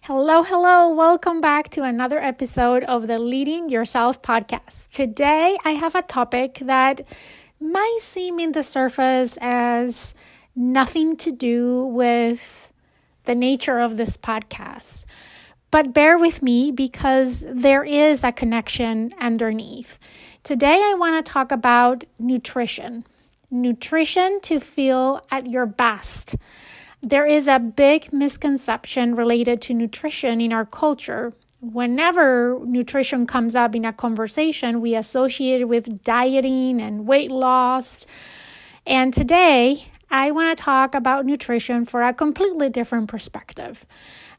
Hello, hello. Welcome back to another episode of the Leading Yourself podcast. Today, I have a topic that might seem in the surface as nothing to do with the nature of this podcast. But bear with me because there is a connection underneath. Today, I want to talk about nutrition. Nutrition to feel at your best. There is a big misconception related to nutrition in our culture. Whenever nutrition comes up in a conversation, we associate it with dieting and weight loss. And today, I want to talk about nutrition for a completely different perspective.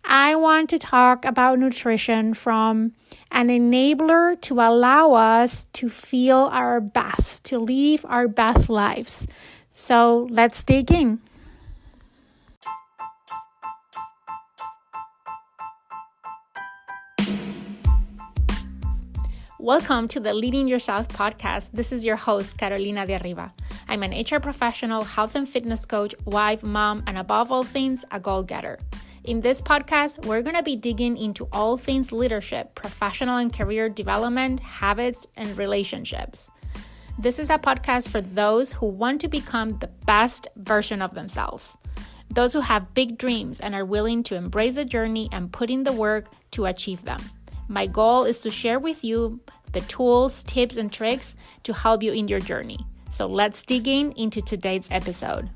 I want to talk about nutrition from an enabler to allow us to feel our best, to live our best lives. So let's dig in. Welcome to the Leading Yourself podcast. This is your host, Carolina de Arriba. I'm an HR professional, health and fitness coach, wife, mom, and above all things, a goal-getter. In this podcast, we're going to be digging into all things leadership, professional and career development, habits, and relationships. This is a podcast for those who want to become the best version of themselves. Those who have big dreams and are willing to embrace the journey and put in the work to achieve them. My goal is to share with you the tools, tips, and tricks to help you in your journey. So let's dig into today's episode.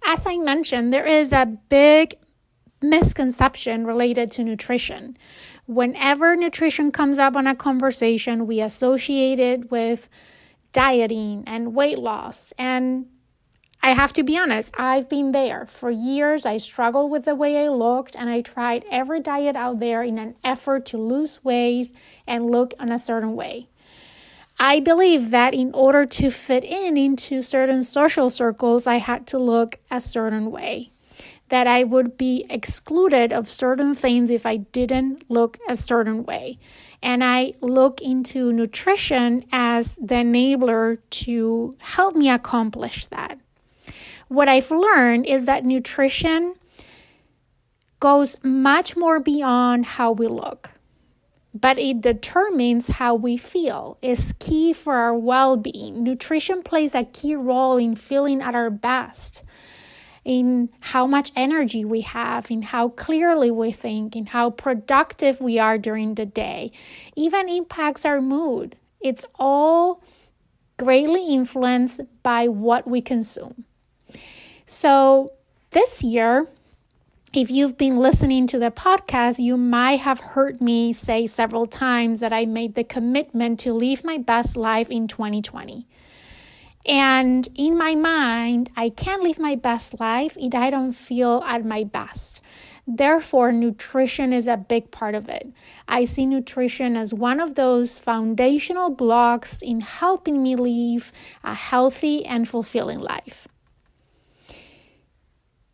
As I mentioned, there is a big misconception related to nutrition. Whenever nutrition comes up on a conversation, we associate it with dieting and weight loss. And I have to be honest, I've been there. For years, I struggled with the way I looked, and I tried every diet out there in an effort to lose weight and look in a certain way. I believe that in order to fit into certain social circles, I had to look a certain way. That I would be excluded of certain things if I didn't look a certain way. And I look into nutrition as the enabler to help me accomplish that. What I've learned is that nutrition goes much more beyond how we look, but it determines how we feel. It's key for our well-being. Nutrition plays a key role in feeling at our best, in how much energy we have, in how clearly we think, in how productive we are during the day. Even impacts our mood. It's all greatly influenced by what we consume. So this year, if you've been listening to the podcast, you might have heard me say several times that I made the commitment to live my best life in 2020. And in my mind, I can't live my best life if I don't feel at my best. Therefore, nutrition is a big part of it. I see nutrition as one of those foundational blocks in helping me live a healthy and fulfilling life.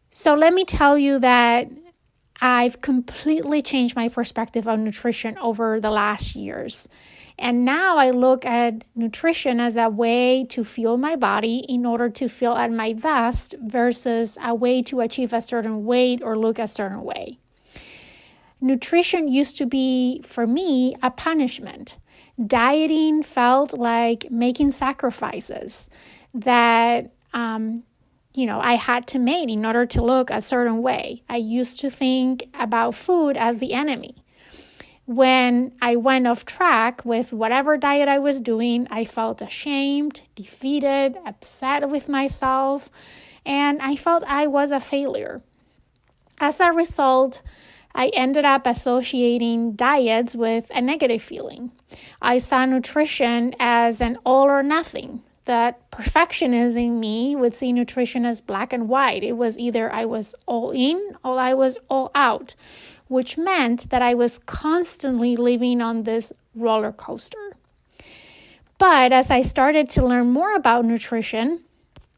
So let me tell you that I've completely changed my perspective on nutrition over the last years. And now I look at nutrition as a way to fuel my body in order to feel at my best versus a way to achieve a certain weight or look a certain way. Nutrition used to be, for me, a punishment. Dieting felt like making sacrifices that I had to make in order to look a certain way. I used to think about food as the enemy. When I went off track with whatever diet I was doing, I felt ashamed, defeated, upset with myself, and I felt I was a failure. As a result, I ended up associating diets with a negative feeling. I saw nutrition as an all or nothing. That perfectionism in me would see nutrition as black and white. It was either I was all in or I was all out, which meant that I was constantly living on this roller coaster. But as I started to learn more about nutrition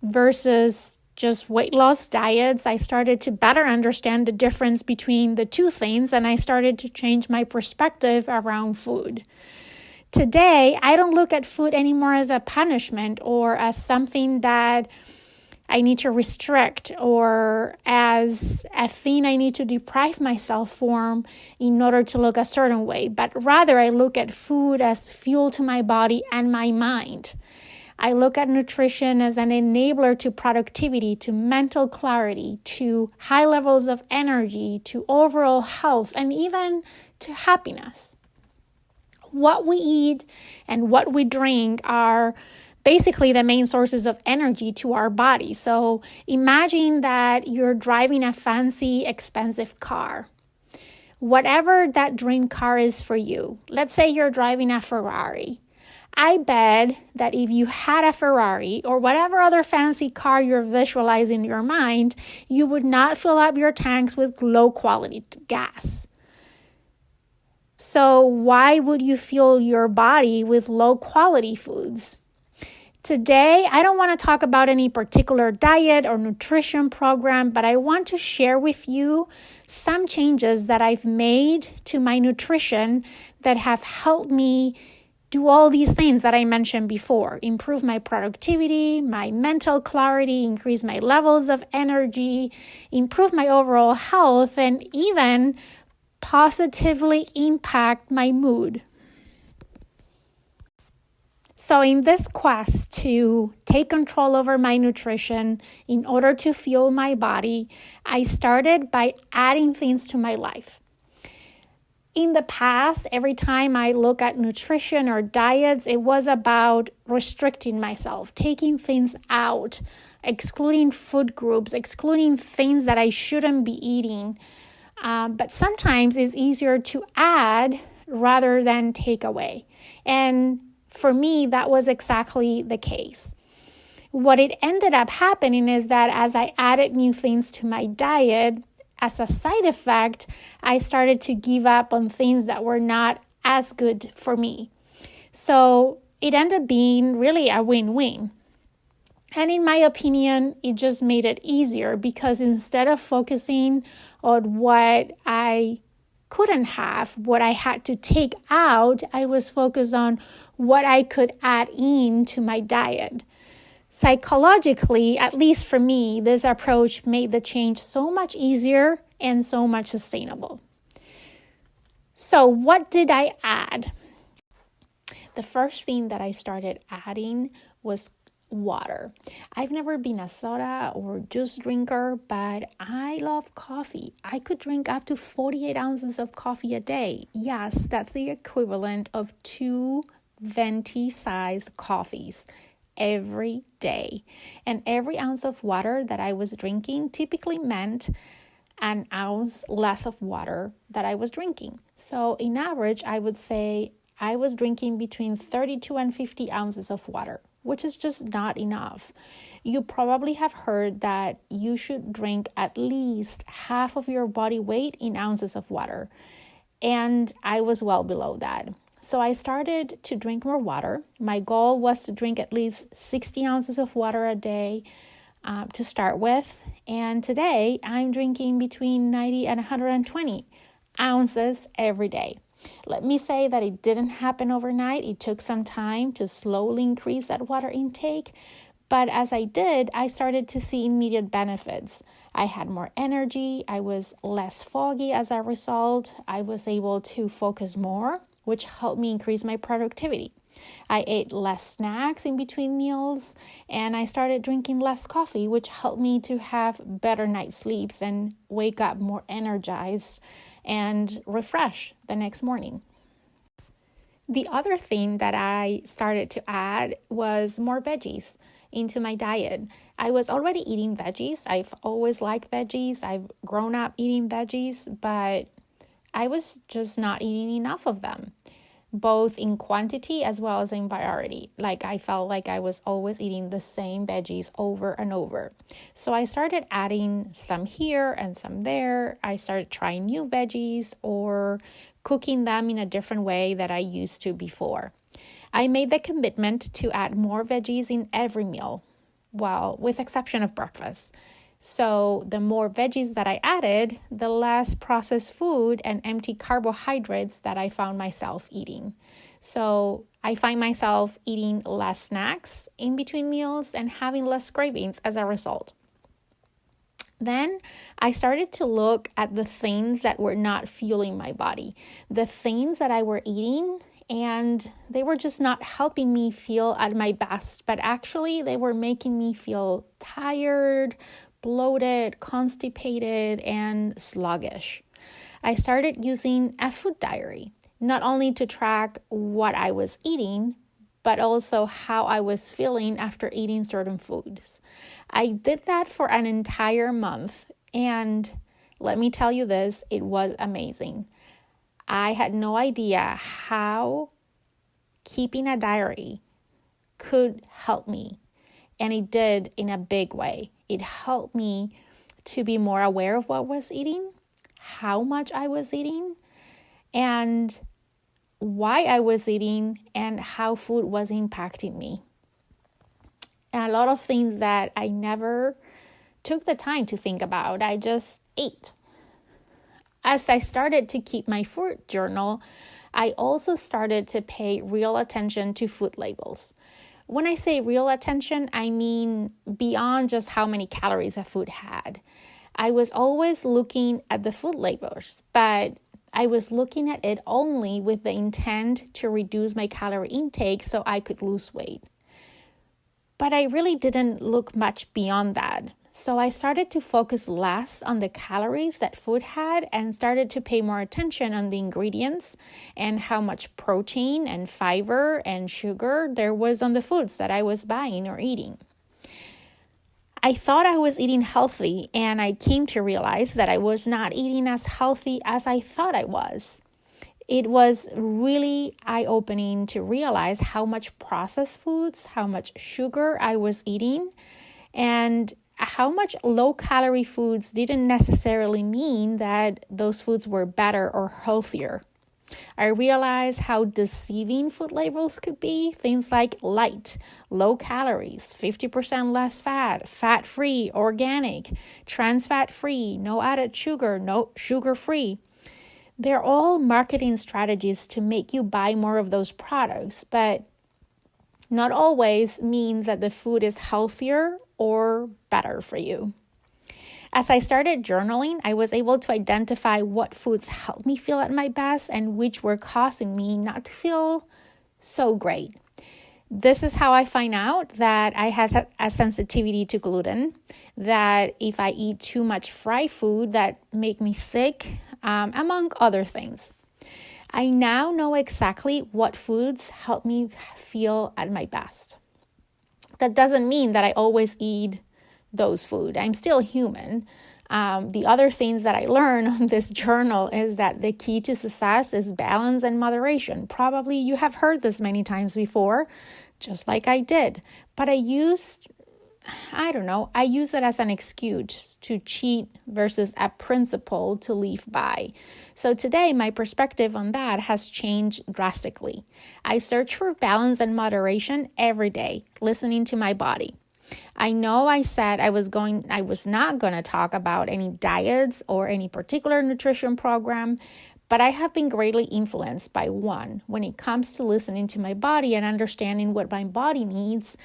versus just weight loss diets, I started to better understand the difference between the two things, and I started to change my perspective around food. Today, I don't look at food anymore as a punishment or as something that I need to restrict or as a thing I need to deprive myself from in order to look a certain way, but rather I look at food as fuel to my body and my mind. I look at nutrition as an enabler to productivity, to mental clarity, to high levels of energy, to overall health, and even to happiness. What we eat and what we drink are basically the main sources of energy to our body. So imagine that you're driving a fancy, expensive car. Whatever that dream car is for you, let's say you're driving a Ferrari. I bet that if you had a Ferrari or whatever other fancy car you're visualizing in your mind, you would not fill up your tanks with low quality gas. So why would you fuel your body with low quality foods? Today, I don't want to talk about any particular diet or nutrition program, but I want to share with you some changes that I've made to my nutrition that have helped me do all these things that I mentioned before: improve my productivity, my mental clarity, increase my levels of energy, improve my overall health, and even positively impact my mood. So in this quest to take control over my nutrition in order to fuel my body, I started by adding things to my life. In the past, every time I look at nutrition or diets, it was about restricting myself, taking things out, excluding food groups, excluding things that I shouldn't be eating. But sometimes it's easier to add rather than take away. And for me, that was exactly the case. What it ended up happening is that as I added new things to my diet, as a side effect, I started to give up on things that were not as good for me. So it ended up being really a win-win. And in my opinion, it just made it easier because instead of focusing on what I couldn't have, what I had to take out, I was focused on what I could add in to my diet. Psychologically, at least for me, this approach made the change so much easier and so much sustainable. So what did I add? The first thing that I started adding was water. I've never been a soda or juice drinker, but I love coffee. I could drink up to 48 ounces of coffee a day. Yes, that's the equivalent of 2 venti-sized coffees every day. And every ounce of water that I was drinking typically meant an ounce less of water that I was drinking. So in average, I would say I was drinking between 32 and 50 ounces of water, which is just not enough. You probably have heard that you should drink at least half of your body weight in ounces of water. And I was well below that. So I started to drink more water. My goal was to drink at least 60 ounces of water a day to start with. And today I'm drinking between 90 and 120 ounces every day. Let me say that it didn't happen overnight. It took some time to slowly increase that water intake. But as I did, I started to see immediate benefits. I had more energy. I was less foggy as a result. I was able to focus more, which helped me increase my productivity. I ate less snacks in between meals, and I started drinking less coffee, which helped me to have better night sleeps and wake up more energized and refreshed the next morning. The other thing that I started to add was more veggies into my diet. I was already eating veggies. I've always liked veggies. I've grown up eating veggies, but I was just not eating enough of them, both in quantity as well as in variety. Like I felt like I was always eating the same veggies over and over. So I started adding some here and some there. I started trying new veggies or cooking them in a different way that I used to before. I made the commitment to add more veggies in every meal, well, with exception of breakfast. So the more veggies that I added, the less processed food and empty carbohydrates that I found myself eating. So I find myself eating less snacks in between meals and having less cravings as a result. Then I started to look at the things that were not fueling my body, the things that I were eating, and they were just not helping me feel at my best, but actually they were making me feel tired, bloated, constipated, and sluggish. I started using a food diary, not only to track what I was eating, but also how I was feeling after eating certain foods. I did that for an entire month, and let me tell you this, it was amazing. I had no idea how keeping a diary could help me, and it did in a big way. It helped me to be more aware of what I was eating, how much I was eating, and why I was eating, and how food was impacting me. And a lot of things that I never took the time to think about, I just ate. As I started to keep my food journal, I also started to pay real attention to food labels. When I say real attention, I mean beyond just how many calories a food had. I was always looking at the food labels, but I was looking at it only with the intent to reduce my calorie intake so I could lose weight. But I really didn't look much beyond that. So I started to focus less on the calories that food had and started to pay more attention on the ingredients and how much protein and fiber and sugar there was on the foods that I was buying or eating. I thought I was eating healthy, and I came to realize that I was not eating as healthy as I thought I was. It was really eye-opening to realize how much processed foods, how much sugar I was eating, and how much low-calorie foods didn't necessarily mean that those foods were better or healthier. I realized how deceiving food labels could be. Things like light, low calories, 50% less fat, fat-free, organic, trans fat-free, no added sugar, no sugar-free. They're all marketing strategies to make you buy more of those products, but not always means that the food is healthier or better for you. As I started journaling, I was able to identify what foods helped me feel at my best and which were causing me not to feel so great. This is how I find out that I have a sensitivity to gluten, that if I eat too much fried food that make me sick, among other things. I now know exactly what foods help me feel at my best. That doesn't mean that I always eat those food. I'm still human. The other things that I learned on this journal is that the key to success is balance and moderation. Probably you have heard this many times before, just like I did. But I use it as an excuse to cheat versus a principle to live by. So today, my perspective on that has changed drastically. I search for balance and moderation every day, listening to my body. I know I said I was not going to talk about any diets or any particular nutrition program, but I have been greatly influenced by one when it comes to listening to my body and understanding what my body needs.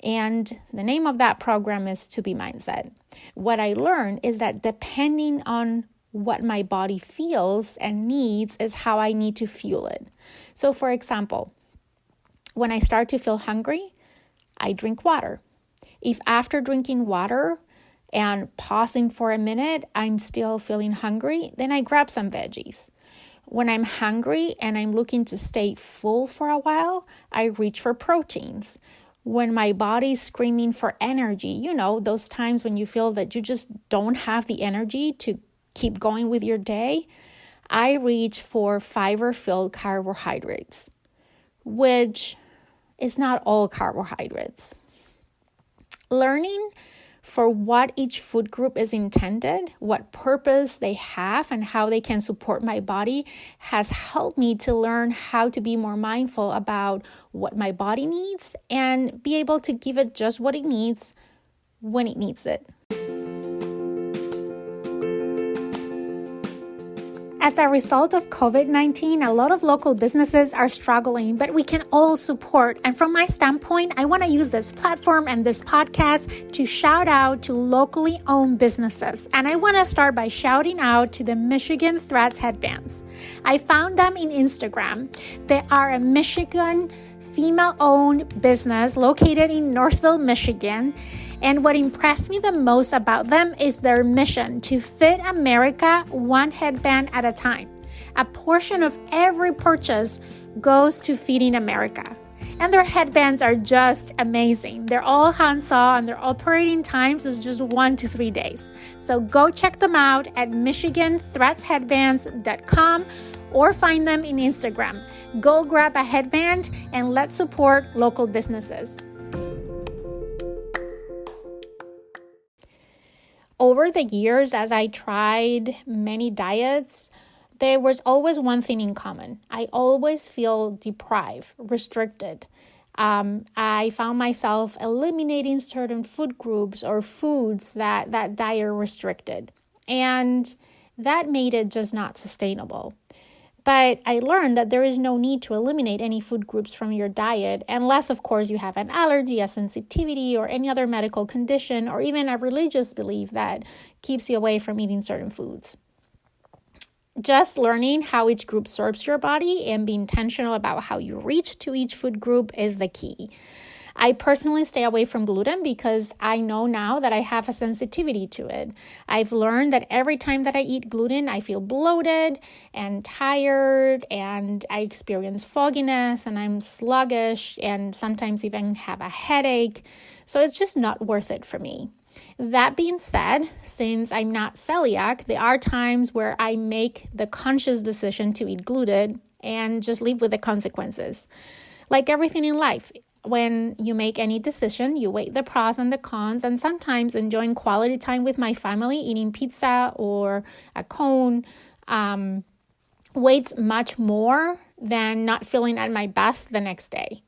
And the name of that program is To Be Mindset. What I learned is that depending on what my body feels and needs is how I need to fuel it. So for example, when I start to feel hungry, I drink water. If after drinking water and pausing for a minute, I'm still feeling hungry, then I grab some veggies. When I'm hungry and I'm looking to stay full for a while, I reach for proteins. When my body's screaming for energy, those times when you feel that you just don't have the energy to keep going with your day, I reach for fiber-filled carbohydrates, which is not all carbohydrates. Learning for what each food group is intended, what purpose they have, and how they can support my body has helped me to learn how to be more mindful about what my body needs and be able to give it just what it needs when it needs it. As a result of COVID-19, a lot of local businesses are struggling, but we can all support. And from my standpoint, I want to use this platform and this podcast to shout out to locally owned businesses. And I want to start by shouting out to the Michigan Threads headbands. I found them in Instagram. They are a Michigan female-owned business located in Northville, Michigan. And what impressed me the most about them is their mission to fit America one headband at a time. A portion of every purchase goes to feeding America. And their headbands are just amazing. They're all hand-sewn and their operating times is just 1 to 3 days. So go check them out at michiganthreadsheadbands.com or find them in Instagram. Go grab a headband and let's support local businesses. Over the years, as I tried many diets, there was always one thing in common. I always feel deprived, restricted. I found myself eliminating certain food groups or foods that diet restricted. And that made it just not sustainable. But I learned that there is no need to eliminate any food groups from your diet unless, of course, you have an allergy, a sensitivity, or any other medical condition, or even a religious belief that keeps you away from eating certain foods. Just learning how each group serves your body and be intentional about how you reach to each food group is the key. I personally stay away from gluten because I know now that I have a sensitivity to it. I've learned that every time that I eat gluten, I feel bloated and tired, and I experience fogginess, and I'm sluggish, and sometimes even have a headache. So it's just not worth it for me. That being said, since I'm not celiac, there are times where I make the conscious decision to eat gluten and just live with the consequences. Like everything in life, when you make any decision, you weigh the pros and the cons, and sometimes enjoying quality time with my family, eating pizza or a cone, weighs much more than not feeling at my best the next day.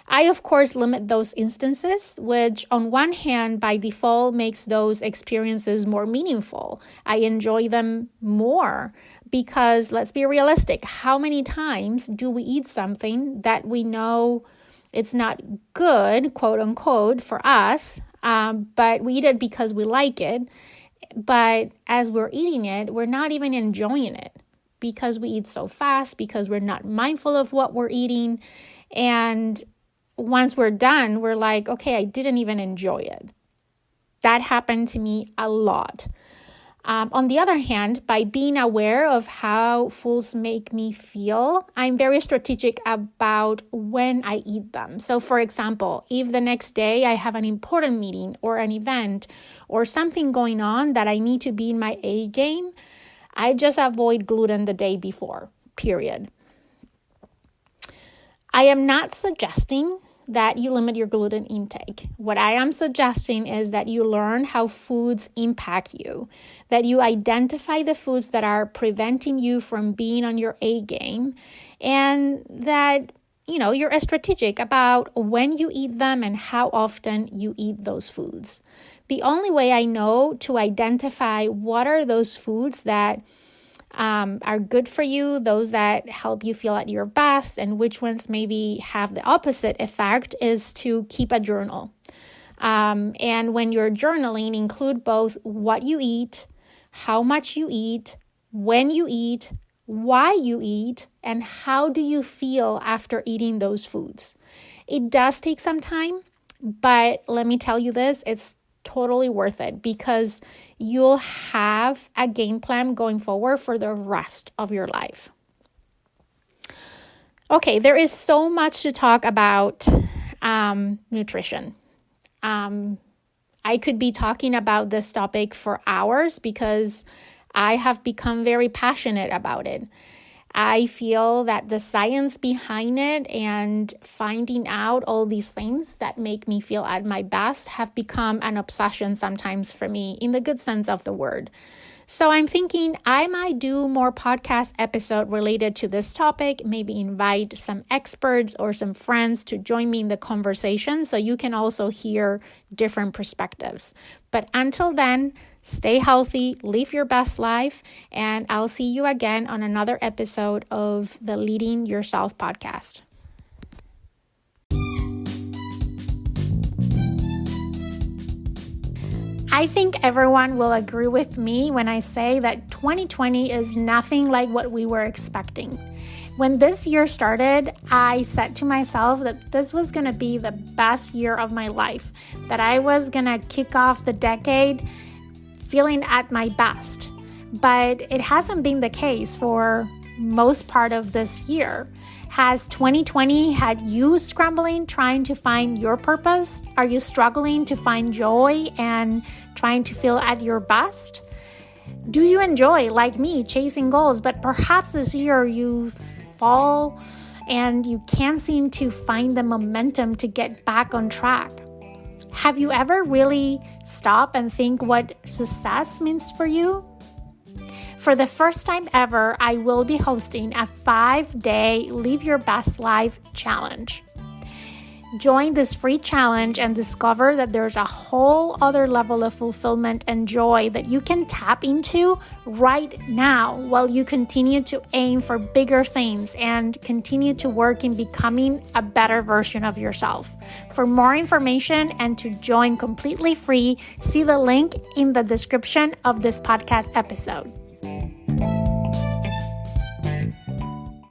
I, of course, limit those instances, which on one hand, by default, makes those experiences more meaningful. I enjoy them more because, let's be realistic, how many times do we eat something that we know it's not good, quote unquote, for us, but we eat it because we like it. But as we're eating it, we're not even enjoying it because we eat so fast, because we're not mindful of what we're eating. And once we're done, we're like, okay, I didn't even enjoy it. That happened to me a lot. On the other hand, by being aware of how foods make me feel, I'm very strategic about when I eat them. So for example, if the next day I have an important meeting or an event or something going on that I need to be in my A game, I just avoid gluten the day before, period. I am not suggesting that you limit your gluten intake. What I am suggesting is that you learn how foods impact you, that you identify the foods that are preventing you from being on your A game, and that you're strategic about when you eat them and how often you eat those foods. The only way I know to identify what are those foods that are good for you, those that help you feel at your best, and which ones maybe have the opposite effect is to keep a journal. And when you're journaling, include both what you eat, how much you eat, when you eat, why you eat, and how do you feel after eating those foods. It does take some time, but let me tell you this, it's totally worth it because you'll have a game plan going forward for the rest of your life. Okay, there is so much to talk about nutrition. I could be talking about this topic for hours because I have become very passionate about it. I feel that the science behind it and finding out all these things that make me feel at my best have become an obsession sometimes for me in the good sense of the word. So I'm thinking I might do more podcast episode related to this topic, maybe invite some experts or some friends to join me in the conversation so you can also hear different perspectives. But until then, stay healthy, live your best life, and I'll see you again on another episode of the Leading Yourself podcast. I think everyone will agree with me when I say that 2020 is nothing like what we were expecting. When this year started, I said to myself that this was going to be the best year of my life, that I was going to kick off the decade feeling at my best. But it hasn't been the case for most part of this year. Has 2020 had you scrambling, trying to find your purpose? Are you struggling to find joy and trying to feel at your best? Do you enjoy, like me, chasing goals, but perhaps this year you fall and you can't seem to find the momentum to get back on track? Have you ever really stopped and think what success means for you? For the first time ever, I will be hosting a 5-day Live Your Best Life challenge. Join this free challenge and discover that there's a whole other level of fulfillment and joy that you can tap into right now while you continue to aim for bigger things and continue to work in becoming a better version of yourself. For more information and to join completely free, see the link in the description of this podcast episode.